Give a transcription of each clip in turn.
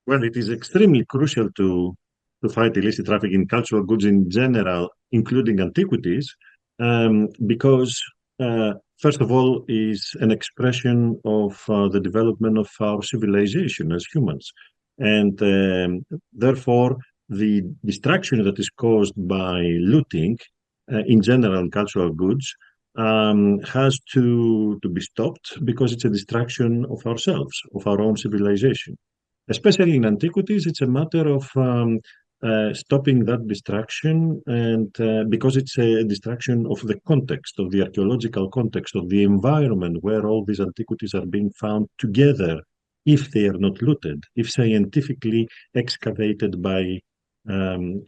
Well, it is extremely crucial to fight illicit traffic in cultural goods in general, including antiquities, because first of all, is an expression of the development of our civilization as humans, and therefore the destruction that is caused by looting, in general, in cultural goods. Has to be stopped because it's a destruction of ourselves, of our own civilization. Especially in antiquities, it's a matter of stopping that distraction, and because it's a distraction of the context, of the archaeological context, of the environment where all these antiquities are being found together, if they are not looted, if scientifically excavated by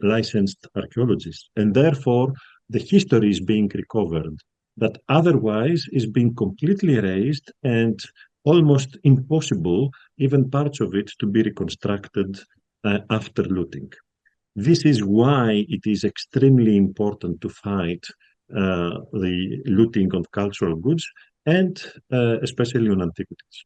licensed archaeologists. And therefore, the history is being recovered that otherwise is being completely erased and almost impossible, even parts of it, to be reconstructed after looting. This is why it is extremely important to fight the looting of cultural goods and especially on antiquities.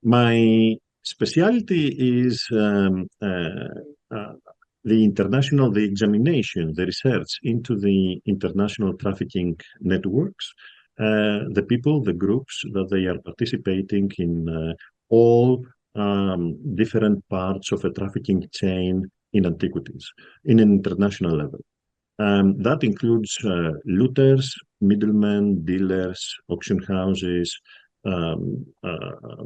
My specialty is uh, the examination, the research into the international trafficking networks, the people, the groups that they are participating in all different parts of a trafficking chain in antiquities in an international level. That includes looters, middlemen, dealers, auction houses, um, uh,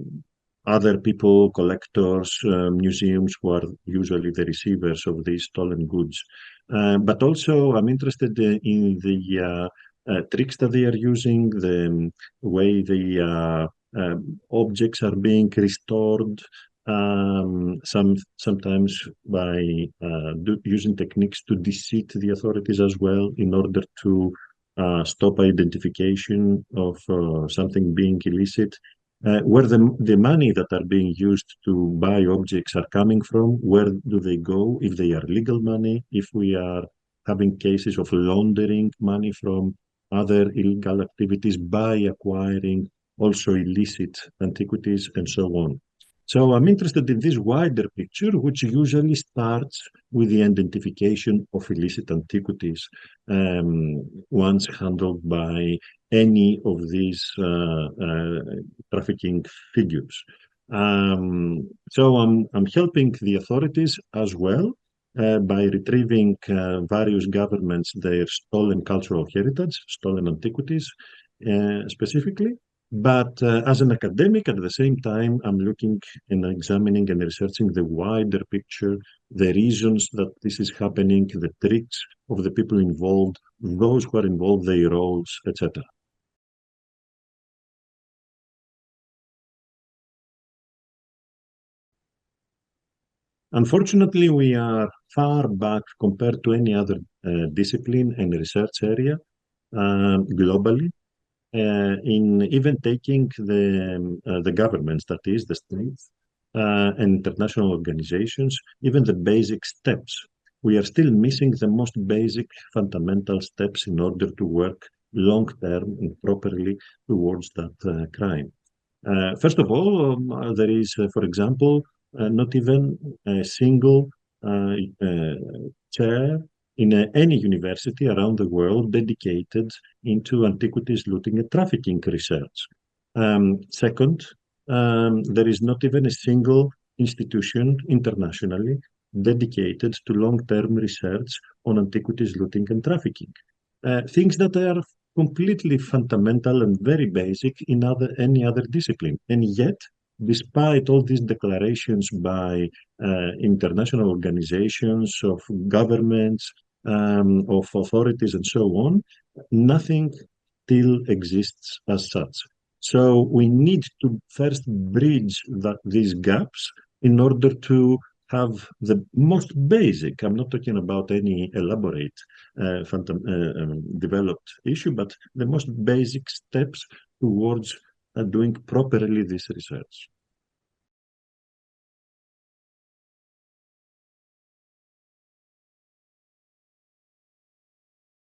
other people, collectors, museums who are usually the receivers of these stolen goods. But also, I'm interested in the tricks that they are using, the way the objects are being restored, sometimes by using techniques to deceive the authorities as well in order to stop identification of something being illicit, where the money that are being used to buy objects are coming from, where do they go, if they are legal money, if we are having cases of laundering money from other illegal activities by acquiring also illicit antiquities and so on. So I'm interested in this wider picture, which usually starts with the identification of illicit antiquities, once handled by any of these trafficking figures. So I'm helping the authorities as well by retrieving various governments their stolen cultural heritage, stolen antiquities specifically. But as an academic, at the same time, I'm looking and examining and researching the wider picture, the reasons that this is happening, the tricks of the people involved, those who are involved, their roles, etc. Unfortunately, we are far back compared to any other discipline and research area globally. In even taking the governments, that is, the states and international organizations, even the basic steps, we are still missing the most basic fundamental steps in order to work long term and properly towards that crime. First of all, there is, for example, not even a single uh, chair in any university around the world dedicated into antiquities looting and trafficking research. Second, there is not even a single institution internationally dedicated to long-term research on antiquities looting and trafficking. Things that are completely fundamental and very basic in any other discipline. And yet, despite all these declarations by international organizations, of governments, of authorities, and so on, nothing still exists as such. So we need to first bridge these gaps in order to have the most basic, I'm not talking about any elaborate developed issue, but the most basic steps towards doing properly this research.